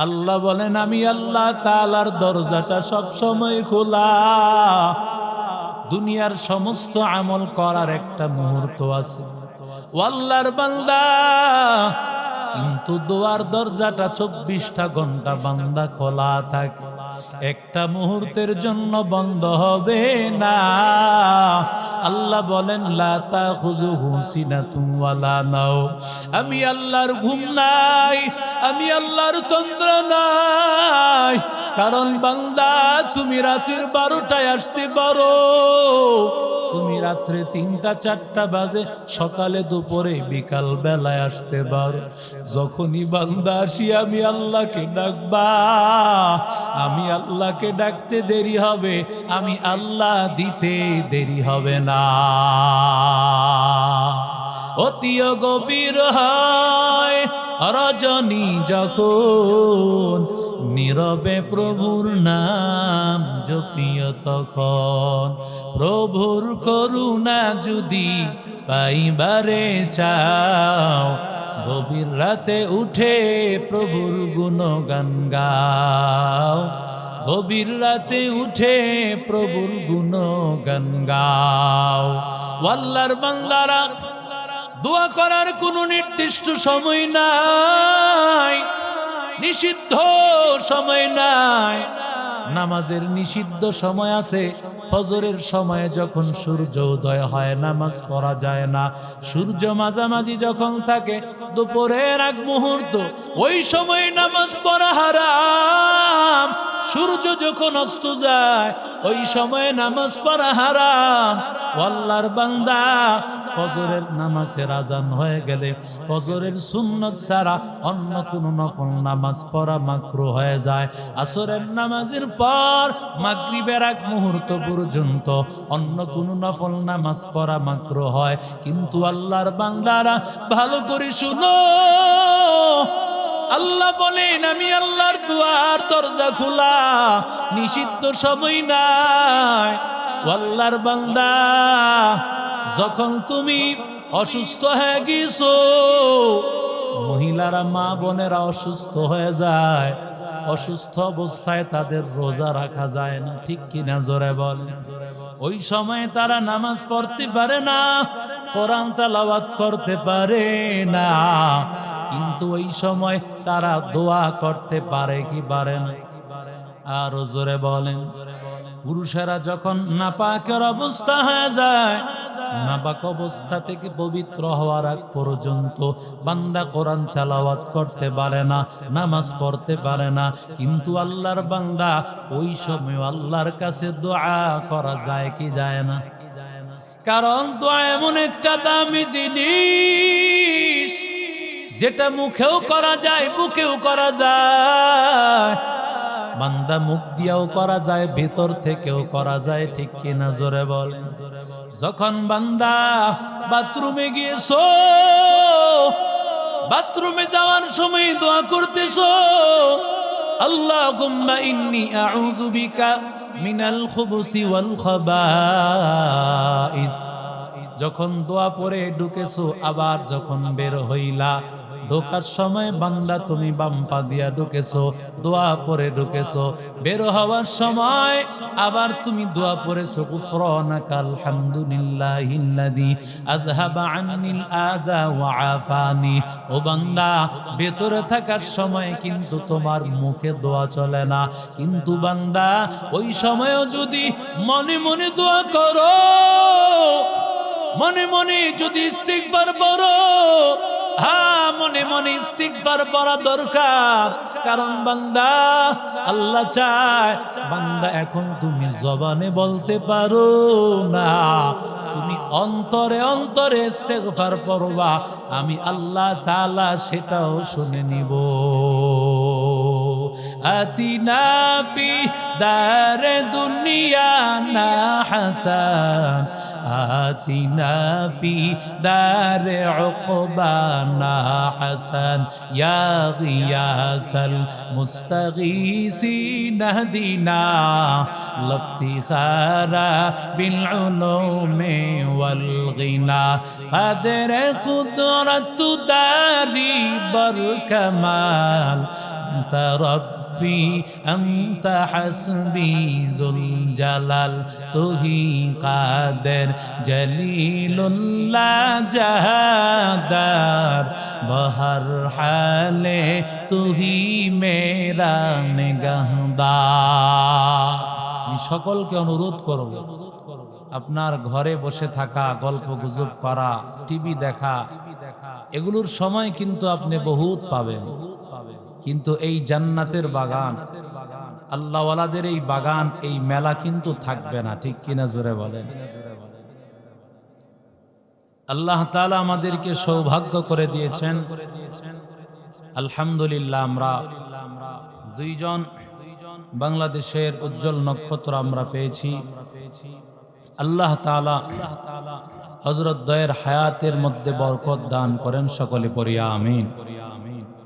আল্লাহ বলেন আমি আল্লাহ তাআলার দরজাটা সব সময় খোলা। দুনিয়ার সমস্ত আমল করার একটা মুহূর্ত আছে ও আল্লাহর বান্দা, কিন্তু দোয়ার দরজাটা 24টা ঘন্টা বান্দা খোলা থাকে, একটা মুহূর্তের জন্য বন্ধ হবে না। আল্লাহ বলেন লা তাখুযুহু সিনাতুন ওয়ালা নাওম, আমি আল্লাহর ঘুম নাই, আমি আল্লাহর তন্দ্রা নাই। কারণ বান্দা তুমি রাতের 12টায় আসতে পারো, তুমি রাত্রে 3টা 4টা বাজে, সকালে দুপুরে বিকাল বেলায় আসতে পারো। যখনই বান্দা আসি আমি আল্লাহকে ডাকবা, আমি আল্লাহকে ডাকতে দেরি হবে, আমি আল্লাহ দিতে দেরি হবে না। অতিয় গভীর হয় রজনী যখন, নীরবে প্রভুর নাম জপিও তখন। প্রভুর করুণা যদি পাইবারে চাও, গভীর রাতে উঠে প্রভুর গুণগান গাও, গভীর রাতে উঠে প্রভুর গুণগান গাও। আল্লাহর বান্দারা, দোয়া করার কোনো নির্দিষ্ট সময় নাই, নিষিদ্ধ সময় নাই। নামাজের নিষিদ্ধ সময় আছে, ফজরের সময়ে যখন সূর্য উদয় হয় নামাজ পড়া যায় না। সূর্য মাঝামাঝি যখন থাকে, দুপুরের আগ মুহূর্ত, ওই সময় নামাজ পড়া হারাম। সূর্য যখন অস্ত যায় ওই সময়ে নামাজ পড়া হারাম। আল্লাহর বান্দা, ফজরের নামাজের আজান হয়ে গেলে ফজরের সুন্নত ছাড়া অন্য কোন নফল নামাজ পড়া মাকরুহ হয়ে যায়। আসরের নামাজের পর মাগরিবের আগ মুহূর্ত পর্যন্ত অন্য কোন নফল নামাজ পড়া মাকরুহ হয়। কিন্তু আল্লাহর বান্দারা ভালো করে শুনো, আল্লাহ বলেন আমি আল্লাহর দুয়ার দরজা খোলা, নিষিদ্ধ সময় নাই। আল্লাহর বান্দা, যখন তুমি অসুস্থ হয়ে গেছো, মহিলারা মা বোনেরা অসুস্থ হয়ে যায়, অসুস্থ অবস্থায় তাদের রোজা রাখা যায় না, ঠিক কিনা জোরে বল। ওই সময় তারা নামাজ পড়তে পারে না, কোরআন তেলাওয়াত করতে পারে না, কিন্তু ওই সময় তারা দোয়া করতে পারে কি পারে না? আর জোরে বলেন। পুরুষেরা যখন নাপাকের অবস্থা হয়ে যায়, নাপাক অবস্থা থেকে পবিত্র হওয়ার আগ পর্যন্ত বান্দা কোরআন তেলাওয়াত করতে পারে না, নামাজ পড়তে পারে না। কিন্তু আল্লাহর বান্দা ওই সময় আল্লাহর কাছে দোয়া করা যায় কি যায় না? কারণ দোয়া এমন একটা দামি জিনিস, যেটা মুখেও করা যায়, বুকেও করা যায়। বান্দা মুখ দিয়েও করা যায়, ভেতর থেকেও করা যায়, ঠিক কিনা জোরে বল। যখন বান্দা বাথরুমে গিয়েছো, বাথরুমে যাওয়ার সময় দোয়া করতেছো, আল্লাহুম্মা ইন্নী আউযু বিকা মিনাল খুবুসি ওয়াল খাবাইস। যখন দোয়া পড়ে ঢুকেছো, আবার যখন বের হইলা, ঢোকার সময় বান্দা তুমি বাম পা দিয়া ঢুকেছো, দোয়া পড়ে ঢুকেছো, বের হওয়ার সময় আবার তুমি দোয়া পড়েছো গুফরানাকাল হামদুলিল্লাহিল্লাযী আযহাবা আন্নিল আযা ওয়া আফানি। ও বান্দা, ভেতরে থাকার সময় কিন্তু তোমার মুখে দোয়া চলে না, কিন্তু বান্দা ওই সময়ও যদি মনে মনে দোয়া করো, মনে মনে যদি ইস্তিগফার পড়ো, হ্যাঁ মনে মনে ইস্তিগফার পড়া দরকার। কারণ বান্দা, আল্লাহ চায় বান্দা এখন তুমি জবানে বলতে পারো না, তুমি অন্তরে অন্তরে ইস্তিগফার পড়বা, আমি আল্লাহ তাআলা সেটাও শুনে নিব। আতিনা ফি দারে দুনিয়া না হাসান, আতিনা ফি দারে উকবানা হাসান, ইয়া গিয়াসাল মুস্তাগীসিন হদিনা লফতিখারা বিল উলুমি ওয়াল গিনা। কদর কুদরত দারি বর কামাল, আনতা রব্বি আনতা হাসবি যুল জালাল তুহি কাদের জলিলুল্লাহ জাহাদার বহর হালে তুহি মেরা নিগাহদার। আমি সকলকে অনুরোধ করব, আপনার ঘরে বসে থাকা, গল্প গুজব করা, টিভি দেখা, এগুলোর সময় কিন্তু আপনি বহুত পাবেন, কিন্তু এই জান্নাতের বাগান, আল্লাহওয়ালাদের এই বাগান, এই মেলা কিন্তু থাকবে না। ঠিক কিনা জোরে বলেন। আল্লাহ তাআলা আমাদেরকে সৌভাগ্য করে দিয়েছেন, আলহামদুলিল্লাহ। আমরা দুইজন বাংলাদেশের উজ্জ্বল নক্ষত্র আমরা পেয়েছি। আল্লাহ তাআলা হযরত দয়ের হায়াতের মধ্যে বরকত দান করেন, সকলে পড়ি আমিন।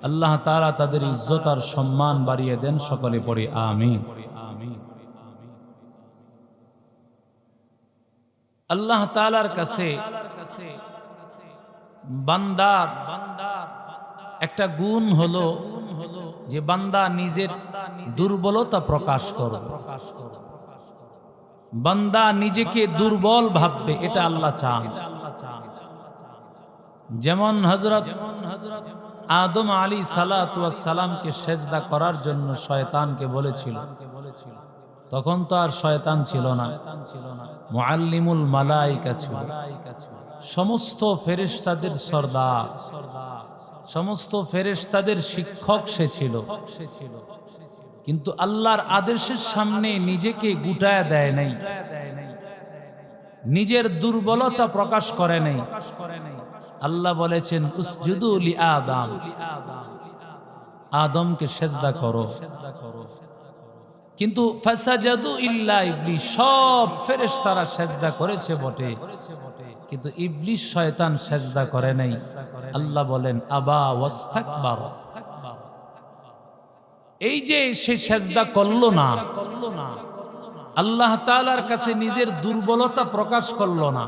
আল্লাহ তাআলা তাদের ইজ্জত আর সম্মান বাড়িয়ে দেন, সকলে পড়ি আমিন। আল্লাহ তাআলার কাছে বান্দার একটা গুণ হলো যে বান্দা নিজের দুর্বলতা প্রকাশ করবে, বান্দা নিজেকে দুর্বল ভাববে, এটা আল্লাহ চান। যেমন হযরত আদম আলাইহিস সালামকে সেজদা করার জন্য শয়তানকে বলেছিল, তখন তো আর শয়তান ছিল না, মুআল্লিমুল মালায়েকা ছিল, সমস্ত ফেরেশতাদের সরদার, সমস্ত ফেরেশতাদের শিক্ষক সে ছিল। কিন্তু আল্লাহর আদেশের সামনে নিজেকে গুটায়া দেয় নাই, নিজের দুর্বলতা প্রকাশ করে নাই। আল্লাহ বলেছেন উসজুদু লি আদম, আদমকে সেজদা করো। কিন্তু ফাসাজাদু ইল্লা ইবলিস, সব ফেরেশতারা সেজদা করেছে বটে, কিন্তু ইবলিস শয়তান সেজদা করে নাই। আল্লাহ বলেন আবা ওয়াস্তাকবার, এই যে সে সেজদা করলো না, আল্লাহ তাআলার কাছে নিজের দুর্বলতা প্রকাশ করলো না,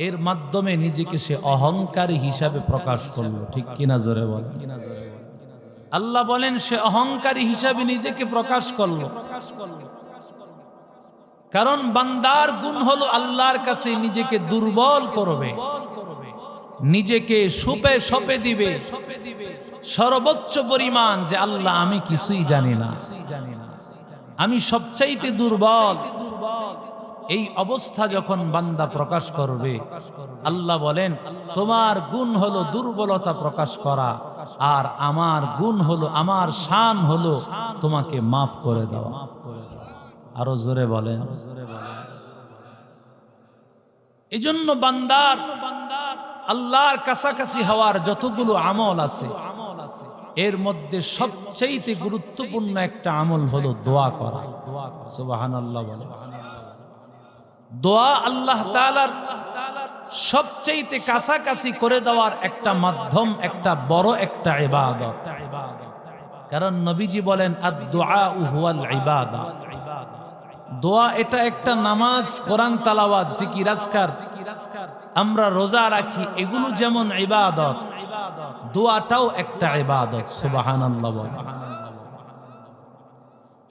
এর মাধ্যমে নিজেকে সে অহংকারী হিসাবে প্রকাশ করলো। ঠিক কিনা জোরে বলেন। আল্লাহ বলেন সে অহংকারী হিসাবে নিজেকে প্রকাশ করলো। কারণ বান্দার গুণ হলো আল্লাহর কাছে নিজেকে দুর্বল করবে, নিজেকে সুপে সপে দিবে সর্বোচ্চ পরিমাণ, যে আল্লাহ আমি কিছুই জানি না, আমি সবচাইতে দুর্বল। এই অবস্থা যখন বান্দা প্রকাশ করবে, আল্লাহ বলেন তোমার গুণ হলো দুর্বলতা প্রকাশ করা, আর আমার গুণ হলো, আমার শান হলো তোমাকে মাফ করে দেওয়া। আরো জোরে বলেন। এজন্য বান্দার আল্লাহর কাছাকাছি হওয়ার যতগুলো আমল আছে, এর মধ্যে সবচেয়ে গুরুত্বপূর্ণ একটা আমল হলো দোয়া করা। সুবহানাল্লাহ বলেন। দোয়া আল্লাহ তাআলার সবচেয়ে কাছাকাছি করে দেওয়ার একটা মাধ্যম, একটা বড় একটা ইবাদত। কারণ নবীজি বলেন আদ-দুআ হুয়াল ইবাদা, দোয়া এটা একটা নামাজ, কোরআন তেলাওয়াত, জিকির আজকার, আমরা রোজা রাখি, এগুলো যেমন ইবাদত, দোয়াটাও একটা ইবাদত। সুবহানাল্লাহ বলেন।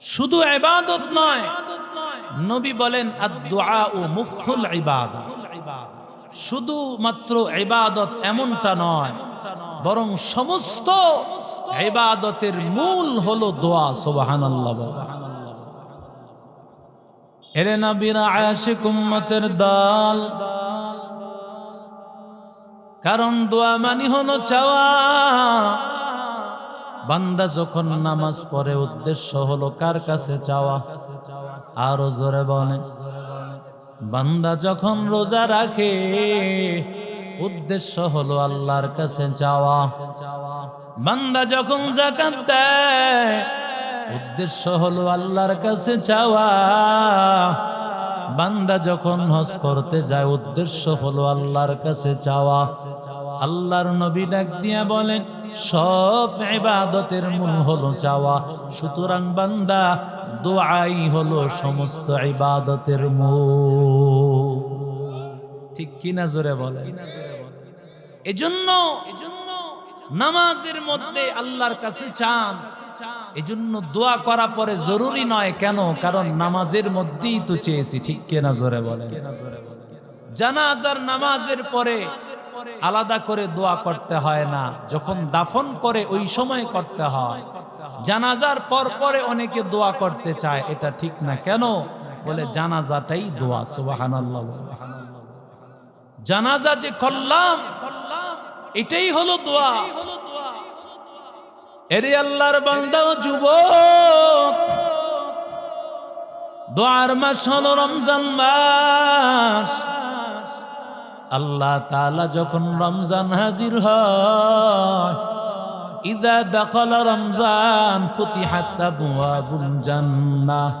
শুধু ইবাদত নয়, নবী বলেন আদ-দুআ মুখুল ইবাদা, শুধু মাত্র ইবাদত এমনটা নয়, বরং সমস্ত ইবাদতের মূল হলো দোয়া। সুবহানাল্লাহ বলেন। এরে নবীর আশিক উম্মতের দল, কারণ দোয়া মানে হলো চাওয়া। বান্দা যখন নামাজ পড়ে উদ্দেশ্য হলো কার কাছে চাওয়া? আরো জোরে বলেন। বান্দা যখন রোজা রাখে উদ্দেশ্য হলো আল্লাহর কাছে চাওয়া। বান্দা যখন যাকাত দেয় উদ্দেশ্য হলো আল্লাহর কাছে চাওয়া। বান্দা যখন হজ করতে যায় উদ্দেশ্য হলো আল্লাহর কাছে চাওয়া। আল্লাহর নবী ডাক দিয়া বলেন সব ইবাদতের মূল হলো চাওয়া। সুতরাং বান্দা দোয়াই হলো সমস্ত ইবাদতের মূল। ঠিক কিনা জোরে বলেন। এজন্য নামাজের মধ্যে আল্লাহর কাছে চান। এজন্য দোয়া করা পরে জরুরি নয়, কেন? কারণ নামাজের মধ্যেই তো চেয়েছি, ঠিক কিনা জোরে বলেন। জানাজার নামাজের পরে আলাদা করে দোয়া করতে হয় না, যখন দাফন করে ওই সময় করতে হয়। জানাজার পর পরে অনেকে দোয়া করতে চায়, এটা ঠিক না। কেন? বলে জানাজাটাই দোয়া। সুবহানাল্লাহ। জানাজা যে করলাম এটাই হলো দোয়া। এরে আল্লাহর বান্দা ও যুবক, দোয়ার মাস হলো রমজান মাস। আল্লাহ তাআলা যখন রমজান হাজির হয়, ইযা দাখালা রমজান ফুতিহাত আবওয়াবুল জান্নাহ।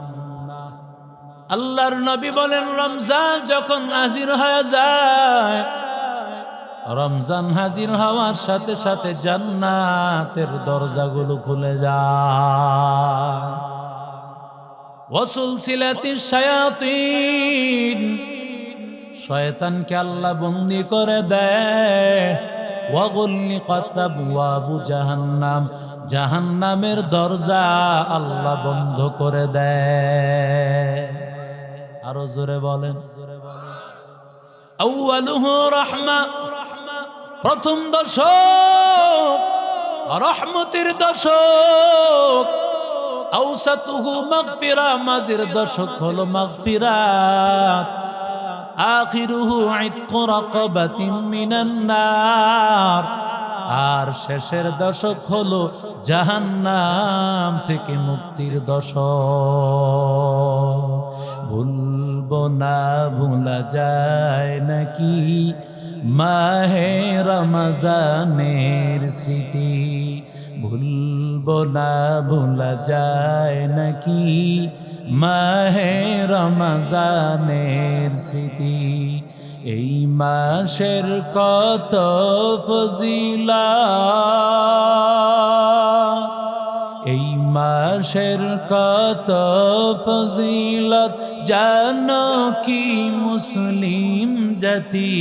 আল্লাহর নবী বলেন, রমজান যখন হাজির হয়ে যায়, রমজান হাজির হওয়ার সাথে সাথে জান্নাতের দরজাগুলো খুলে যায়। ওয়াসুলসিলাতিশ শায়াতিন, শয়তানকে আল্লাহ বন্দী করে দেয়। ওয়াগুল্লিকাত আবওয়াবু জাহান্নাম, জাহান্নামের দরজা আল্লাহ বন্ধ করে দেয়। আরো জোরে বলেন। আউয়ালুহু রাহমা, প্রথম দশক রহমতের দশক। আওসাতুহু মাগফিরা, মাঝের দশক হলো মাগফিরাত। আখিরুহু ইতকু রাকাবাতিন মিনান নার, আর শেষের দশক হলো জাহান্নাম থেকে মুক্তির দশক। ভুলবো না ভোলা যায় নাকি মাহে রমজানের স্মৃতি, ভুলবো না ভোলা যায় নাকি মাহে রমজানের স্মৃতি। এই মাসের কত ফজিলত, এই মাসের কত ফজিলত জানো কি মুসলিম জাতি।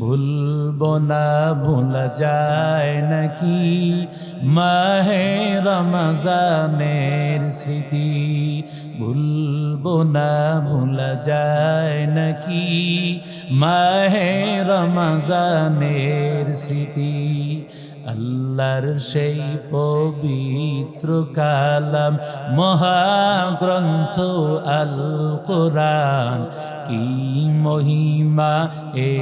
ভুলবো না ভোলা যায় নাকি মাহে রমজানের স্মৃতি, ভুলবো না ভোলা যায় নাকি মাহে রমজানের স্মৃতি। আল্লাহর সেই পবিত্র কালাম মহাগ্রন্থ আল কোরআন, কি মহিমা এ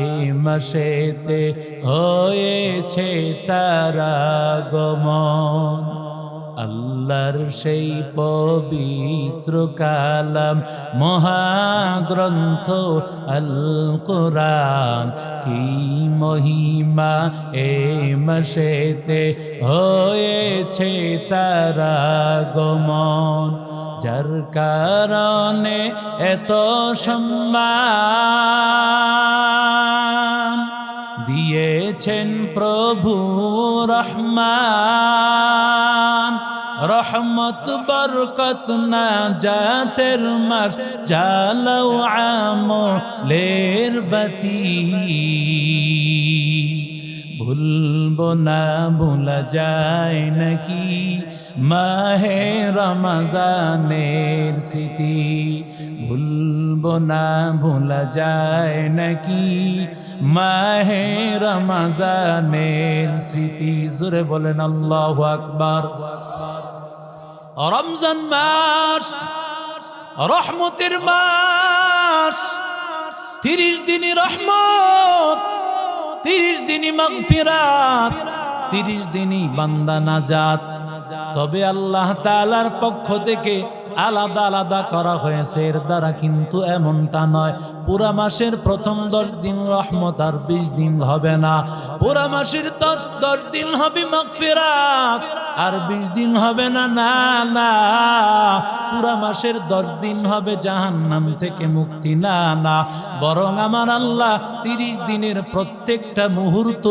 মাসেতে হয়েছে তার আগমন। আল্লাহর সেই পবিত্র কালাম মহাগ্রন্থ আল কোরআন, কি মহিমা এ মাসেতে হয়েছে তার আগমন। যার কারণে এত সম্মান দিয়েছেন প্রভু রহমান। রহমত বরকত না জাতের মাস, জ্বালাও আমলের বাতি। ভুলবো না ভোলা যায় নাকি মাহে রমজানের স্মৃতি, ভুলবো না ভোলা যায় নাকি মাহে রমজানের স্মৃতি। জোরে বলেন আল্লাহু আকবার। রমজান মাস রহমতের মাস, 30 দিনই রহমত, 30 দিনই মাগফিরাত, 30 দিনই বান্দা নাজাত। তবে আল্লাহ তাআলার পক্ষ থেকে আলাদা আলাদা করা হয়েছে, এর দ্বারা কিন্তু এমনটা নয় পুরা মাসের প্রথম 10 দিন রহমত আর 20 দিন হবে না। পুরা মাসের 10 দিন হবে মাগফিরাত আর 20 দিন হবে না। না না, পুরা মাসের 10 দিন হবে জাহান্নাম থেকে মুক্তি। না না, বরং আমার আল্লাহ 30 দিনের প্রত্যেকটা মুহূর্ত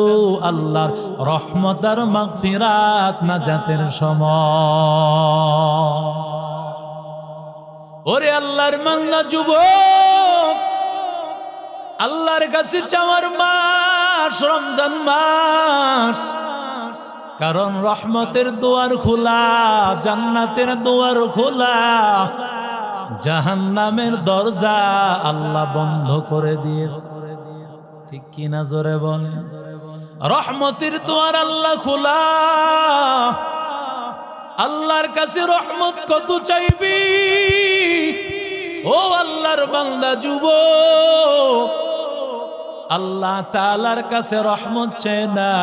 আল্লাহর রহমত আর মাগফিরাত নাজাতের সময়। ওরে আল্লাহর মান্না যুবক, আল্লাহর কাছে চাওয়ার মা মাস রমজান মাস, কারণ রহমতের দুয়ার খোলা, জান্নাতের দুয়ার খোলা, জাহান্নামের দরজা আল্লাহ বন্ধ করে দিয়েছে। ঠিক কিনা জোরে বল। রহমতের দুয়ার আল্লাহ খোলা, আল্লাহর কাছে রহমত কত চাইবি ও আল্লাহর বান্দা যুবক, আল্লাহ তাআলার কাছে রহমত চাই না,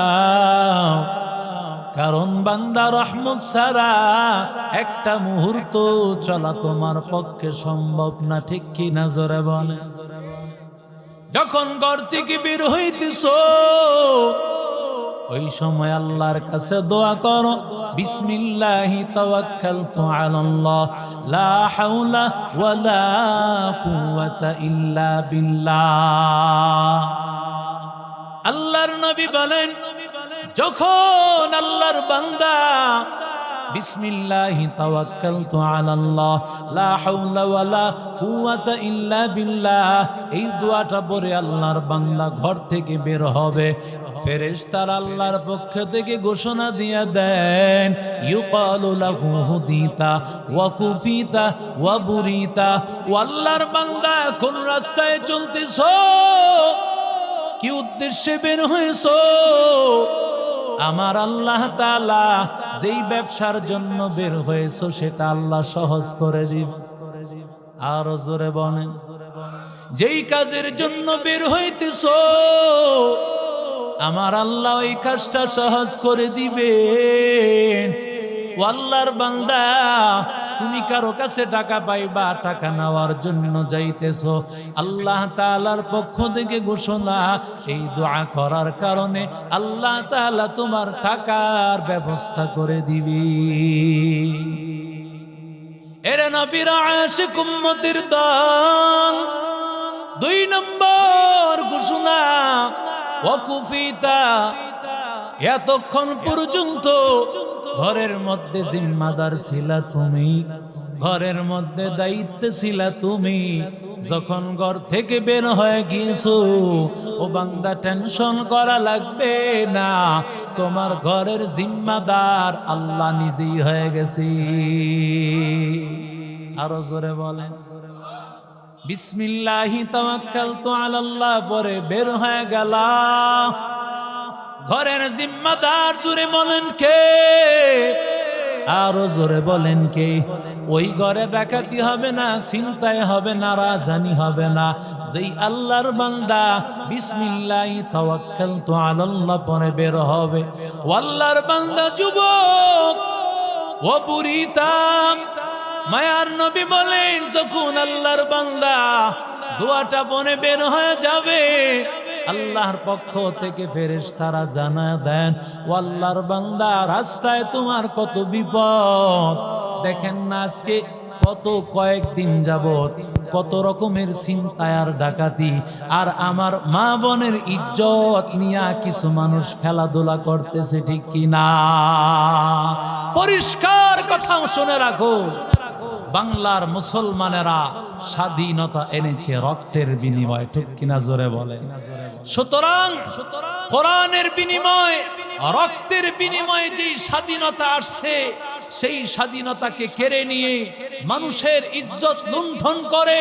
কারণ বান্দা রহমত ছাড়া একটা মুহূর্ত চলা তোমার পক্ষে সম্ভব না। ঠিক কিনা জোরে বলে। যখন ঘর থেকে বের হইতেছো ওই সময় আল্লাহর কাছে দোয়া করো, বিসমিল্লাহি তাওয়াক্কালতু আলাল্লাহ লা হাওলা ওয়ালা কুওয়াতা ইল্লা বিল্লাহ। আল্লাহর নবী বলেন, যখন আল্লাহর বান্দা বিসমিল্লাহি তাওয়াক্কালতু আলাল্লাহ লা হাওলা ওয়ালা কুওয়াতা ইল্লা বিল্লাহ এই দোয়াটা পড়ে আল্লাহর বান্দা ঘর থেকে বের হবে, ফেরেশতারা আল্লাহর পক্ষ থেকে ঘোষণা দিয়ে দেন, ইউকালু লাহু হুদিতা ওয়া কুফিতা ওয়া বুরিতা। ও আল্লাহর বান্দা, কোন রাস্তায় চলতেছো, কি উদ্দেশ্যে বের হয়েছো, আমার আল্লাহ তাআলা যেই ব্যবসার জন্য বের হয়েছো সেটা আল্লাহ সহজ করে দিবে। আরো জোরে বলেন, যেই কাজের জন্য বের হইতেছো আমার আল্লাহ ওই কাজটা সহজ করে দিবেন। ও আল্লাহর বান্দা, তুমি কারো কাছে টাকা পাইবা, টাকা নেওয়ার জন্য যাইতেছো, আল্লাহ তাআলার পক্ষ থেকে ঘোষণা, এই দোয়া করার কারণে আল্লাহ তাআলা তোমার টাকার ব্যবস্থা করে দিবে। এরে নবীর আশিক উম্মতের দল, 2 নম্বর ঘোষণা, ওয়াকুফিতা, এতক্ষণ পর্যন্ত ঘরের মধ্যে জিম্মাদার ছিলা তুমি, ঘরের মধ্যে দায়িত্বে ছিলা তুমি, যখন ঘর থেকে বের হয়ে গিয়েছো ও বান্দা টেনশন করা লাগবে না, তোমার ঘরের জিম্মাদার আল্লাহ নিজেই হয়ে গেছে। আরো জোরে বলেন, বিসমিল্লাহি তাওয়াক্কালতু আলাল্লাহ পরে বের হয়ে গেল, ঘরের জিম্মাদার জোরে বলেন কে? আরো জোরে বলেন কে? ওই ঘরে ডাকাতি হবে না, ছিনতাই হবে না, রাজানি হবে না, যেই আল্লাহর বান্দা বিসমিল্লাহি তাওয়াক্কালতু আলাল্লাহ পরে বের হবে। ও আল্লাহর বান্দা যুবক, ও বুড়িতা, মায়ার নবী বলেন, যখন আল্লাহর বান্দা দোয়াটা বনে বের হয়ে যাবে, আল্লাহর পক্ষ থেকে ফেরেশতারা জানা দেন, ও আল্লাহর বান্দা, রাস্তায় তোমার কত বিপদ। দেখেন না আজকে কত কয়েকদিন যাবত কত রকমের ছিনতাই আর ডাকাতি, আর আমার মা বোনের ইজ্জত নিয়ে কিছু মানুষ খেলাধুলা করতেছে। ঠিক কিনা? পরিষ্কার কথা শুনে রাখো, বাংলার মুসলমানেরা স্বাধীনতা এনেছে রক্তের বিনিময়ে। ঠিক কিনা জোরে বলে? সুতরাং কোরআনের বিনিময়ে, রক্তের বিনিময়ে যে স্বাধীনতা আসছে, সেই স্বাধীনতাকে কেড়ে নিয়ে মানুষের ইজ্জত লুণ্ঠন করে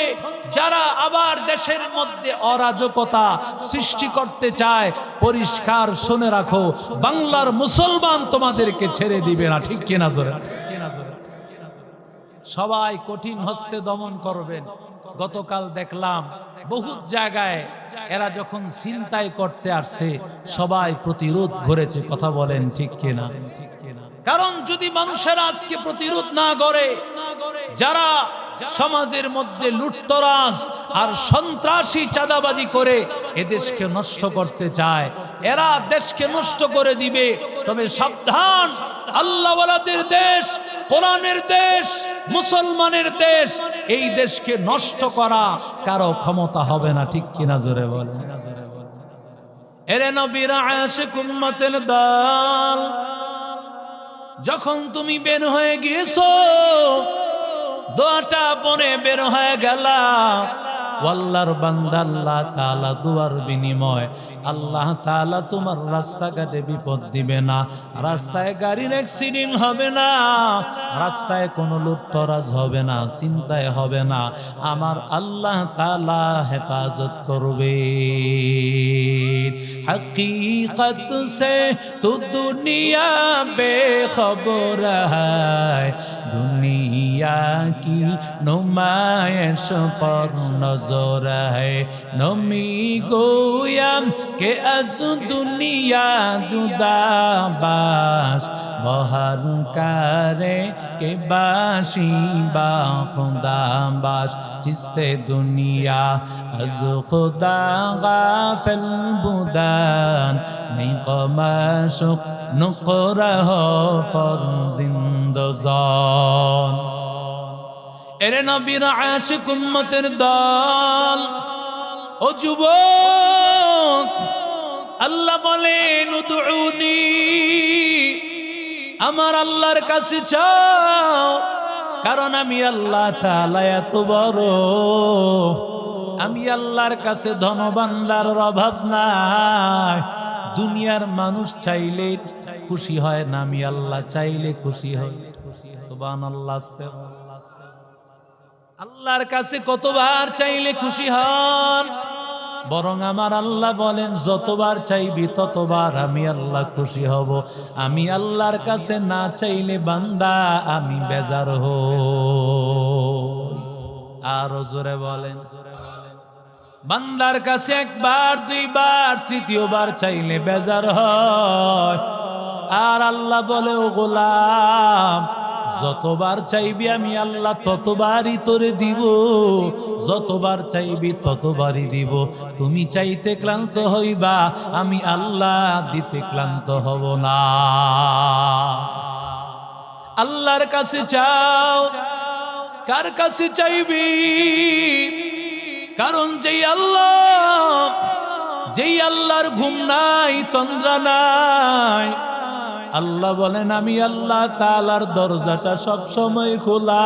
যারা আবার দেশের মধ্যে অরাজকতা সৃষ্টি করতে চায়, পরিষ্কার শুনে রাখো, বাংলার মুসলমান তোমাদেরকে ছেড়ে দিবে না। ঠিক কিনা জোরে? সবাই কঠিন হস্তে দমন করবেন। গতকাল দেখলাম বহু জায়গায় এরা যখন ছিনতাই করতে আসছে সবাই প্রতিরোধ করেছে। কথা বলেন ঠিক কিনা? কারণ যদি মানুষেরা আজকে প্রতিরোধ না করে, যারা সমাজের মধ্যে লুটতরাজ আর সন্ত্রাসী চাঁদাবাজি করে এদেশকে নষ্ট করতে চায়, এরা দেশকে নষ্ট করে দিবে। তবে সাবধান, আল্লাহওয়ালাদের দেশ, কোরআনের দেশ, মুসলমানের দেশ, এই দেশকে নষ্ট করা কারো ক্ষমতা হবে না। ঠিক কিনা জোরে বল? এরে নবীর আশিক উম্মতের দল, যখন তুমি বের হয়ে গিয়েছো, দোয়াটা পরে বের হয়ে গেলা, আল্লাহর বান্দা আল্লাহ তাআলা দুয়ার বিনিময় আল্লাহ তাআলা তোমার রাস্তাঘাটে বিপদ দিবে না, রাস্তায় গাড়ির অ্যাক্সিডেন্ট হবে না, রাস্তায় কোনো লুটতরাজ হবে না, চিন্তায় হবে না, আমার আল্লাহ তাআলা হেফাজত করবে। हकीकत से तो दुनिया बेखबर है, दुनिया की नुमाइश पर नजर है, नमी गोयम के अज दुनिया जुदा बाश बहर करे के बाशी बा खुदा बाश, जिससे दुनिया अज खुदा गाफिल बुदान नहीं कमाशुक नुकरह फरजिंदजान। এরে নবীর আশিক উম্মতের দল, ও যুবক, আল্লাহ বলেন উদউনি, আমার আল্লাহর কাছে চাও, কারণ আমি আল্লাহ তাআলা এত বড়, আমি আল্লাহর কাছে ধনবান্দার অভাব নাই। দুনিয়ার মানুষ চাইলে খুশি হয় না, আমি আল্লাহ চাইলে খুশি হই। সুবহানাল্লাহ। আল্লাহর কাছে কতবার চাইলে খুশি হন, বরং আমার আল্লাহ বলেন যতবার চাইবি ততবার আমি আল্লাহ খুশি হব। আমি আল্লাহর কাছে না চাইলে বান্দা আমি বেজার হই। আরো জোরে বলেন। বান্দার কাছে একবার দুইবার তৃতীয়বার চাইলে বেজার হয়, আর আল্লাহ বলে ও গোলাম যতবার চাইবি আমি আল্লাহ ততবারই তোরে দিব, যতবার চাইবি ততবারই দিব। তুমি চাইতে ক্লান্ত হইবা, আমি আল্লাহ দিতে ক্লান্ত হব না। আল্লাহর কাছে চাও। কার কাছে চাইবি? কারণ যেই আল্লাহর ঘুম নাই, তন্দ্রা নাই, আল্লাহ বলেন আমি আল্লাহ তাআলার দরজাটা সব সময় খোলা।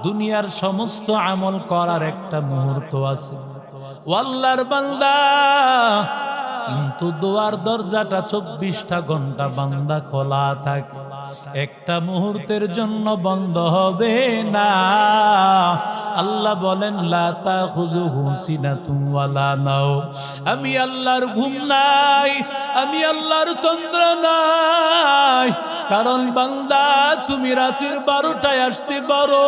দুনিয়ার সমস্ত আমল করার একটা মুহূর্ত আছে ও আল্লাহর বান্দা, কিন্তু দোয়ার দরজাটা 24টা ঘন্টা বান্দা খোলা থাকে, একটা মুহূর্তের জন্য বন্ধ হবে না। আল্লাহ বলেন লা তাখুযুহু সিনাতুন ওয়ালা নাওম, আমি আল্লাহর ঘুম নাই, আমি আল্লাহর তন্দ্রা নাই। কারণ বান্দা তুমি রাতের 12টায় আসতে পারো,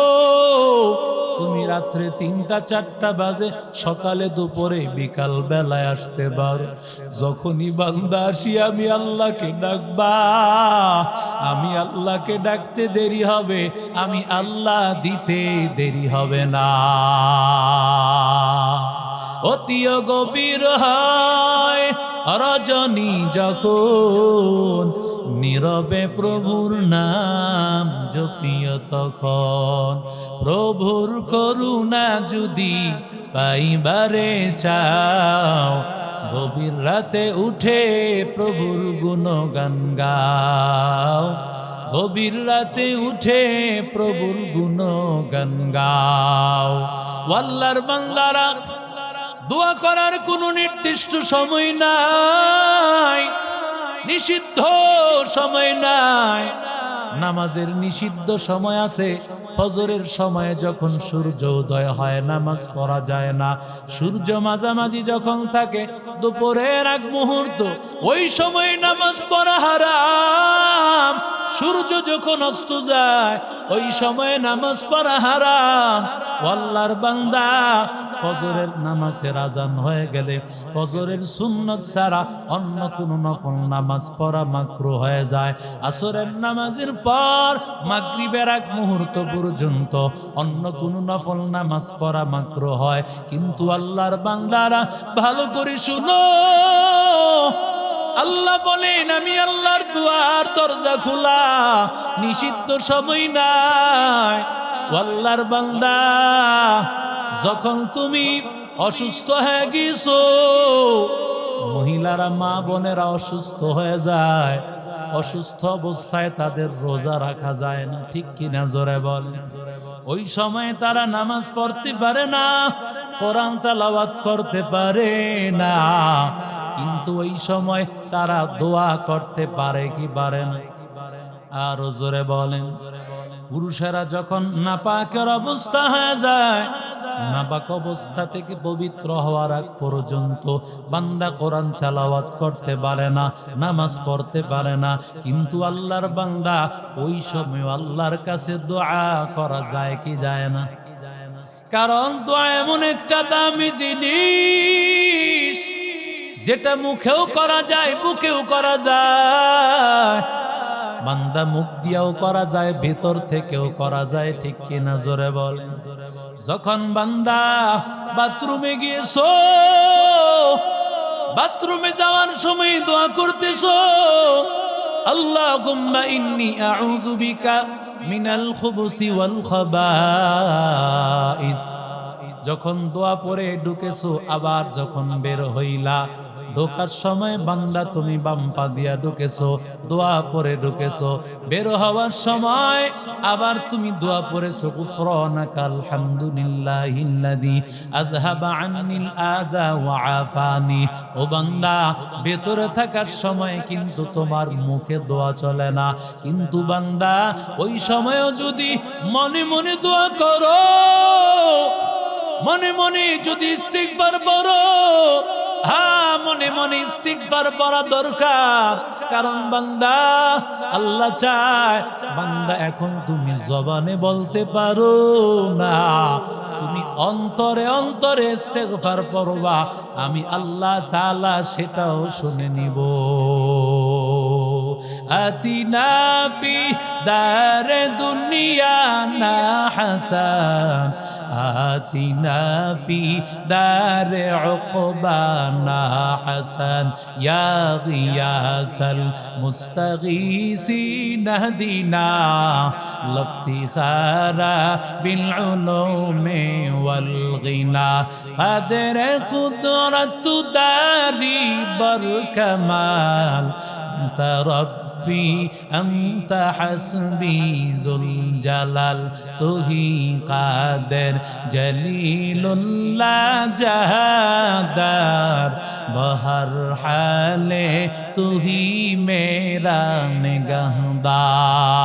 তুমি রাত্রে 3টা 4টা বাজে, সকালে দুপুরে বিকাল বেলায় আসতে পারো। যখনই বান্দা আসি আমি আল্লাহকে ডাকবা, আমি আল্লাহকে ডাকতে দেরি হবে, আমি আল্লাহ দিতে দেরি হবে না। অতিও গভীর হয় রজনী যখন, নীরবে প্রভুর নাম জপিও তখন। প্রভুর করুণা যদি পাইবারে চাও, গভীর রাতে উঠে প্রভুর গুণগান গাও, গভীর রাতে উঠে প্রভুর গুণগান গাও। আল্লাহর বান্দারা দোয়া করার কোনো নির্দিষ্ট সময় নাই, নিষিদ্ধ সময় নাই। নামাজের নিষিদ্ধ সময় আছে, ফজরের সময়ে যখন সূর্য উদয় হয় নামাজ পড়া যায় না, সূর্য মাঝামাঝি যখন থাকে দুপুরের এক মুহূর্ত, ওই সময় নামাজ পড়া হারাম। সূর্য যখন অস্ত যায় ওই সময়ে নামাজ পড়া হারাম। আল্লাহর বান্দা ফজরের নামাজের আজান হয়ে গেলে ফজরের সুন্নত ছাড়া অন্য কোনো নফল নামাজ পড়া মাকরুহ হয়ে যায়। আসরের নামাজের পর মাগরিবের এক মুহূর্ত পর্যন্ত অন্য কোনো নফল নামাজ পড়া মাকরুহ হয়। কিন্তু আল্লাহর বান্দারা ভালো করে শুনো, আল্লাহ বলেন আমি আল্লাহর দুয়ার দরজা খোলা, নিষিদ্ধ সময় নাই। আল্লাহর বান্দা যখন তুমি অসুস্থ হয়ে গেছো, মহিলারা মা বোনেরা অসুস্থ হয়ে যায়, অসুস্থ অবস্থায় তাদের রোজা রাখা যায় না, ঠিক কিনা জোরে বল। ওই সময় তারা নামাজ পড়তে পারে না, কোরআন তেলাওয়াত করতে পারে না, কিন্তু ওই সময় তারা দোয়া করতে পারে কি পারে না? আরো জোরে বলেন। পুরুষেরা যখন নাপাকের অবস্থা হয়ে যায়, নাপাক অবস্থা থেকে পবিত্র হওয়ার আগ পর্যন্ত বান্দা কোরআন তেলাওয়াত করতে পারে না, নামাজ পড়তে পারে না, কিন্তু আল্লাহর বান্দা ওই সময় আল্লাহর কাছে দোয়া করা যায় কি যায় না? কারণ দোয়া এমন একটা দামি জিনিস যেটা মুখেও করা যায়, বুকেও করা যায়, বান্দা মুখ দিয়েও করা যায়, ভেতর থেকেও করা যায়, ঠিক কিনা জোরে বল। যখন বান্দা বাথরুমে গিয়েছো, বাথরুমে যাওয়ার সময় দোয়া করতেছো, আল্লাহুম্মা ইন্নী আউযু বিকা মিনাল খুবুসি ওয়াল খাবাইস। যখন দোয়া পড়ে ঢুকেছো, আবার যখন বের হইলা, ঢোকার সময় বান্দা তুমি বাম পা দিয়া ঢুকেছো, দোয়া পড়ে ঢুকেছো, বের হওয়ার সময় আবার তুমি দোয়া পড়েছো, গুফরানাকাল হামদুলিল্লাহিল্লাযী আযহাবা আন্নিল আযা ওয়া আফানি। ও বান্দা, ভেতরে থাকার সময় কিন্তু তোমার মুখে দোয়া চলে না, কিন্তু বান্দা ওই সময়ও যদি মনে মনে দোয়া করো, মনে মনে যদি ইস্তিগফার পড়ো, হ্যাঁ মনে মনে ইস্তিগফার পড়া দরকার। কারণ বান্দা আল্লাহ চায়, বান্দা এখন তুমি জবানে বলতে পারো না, তুমি অন্তরে অন্তরে ইস্তিগফার পড়বা, আমি আল্লাহ তাআলা সেটাও শুনে নিব। আতিনা ফি দারে দুনিয়া না হাসান, آتنا في دار عقبانا حسن يا غياث المستغيثين اهدنا لافتخارا بالعلوم والغنى قدر قدرة داري بركمال أنت ربي أنت حسبي ذو الجلال تو ہی قادر جلیل اللہ جہادار بہر حال تو ہی میرا نگہدار۔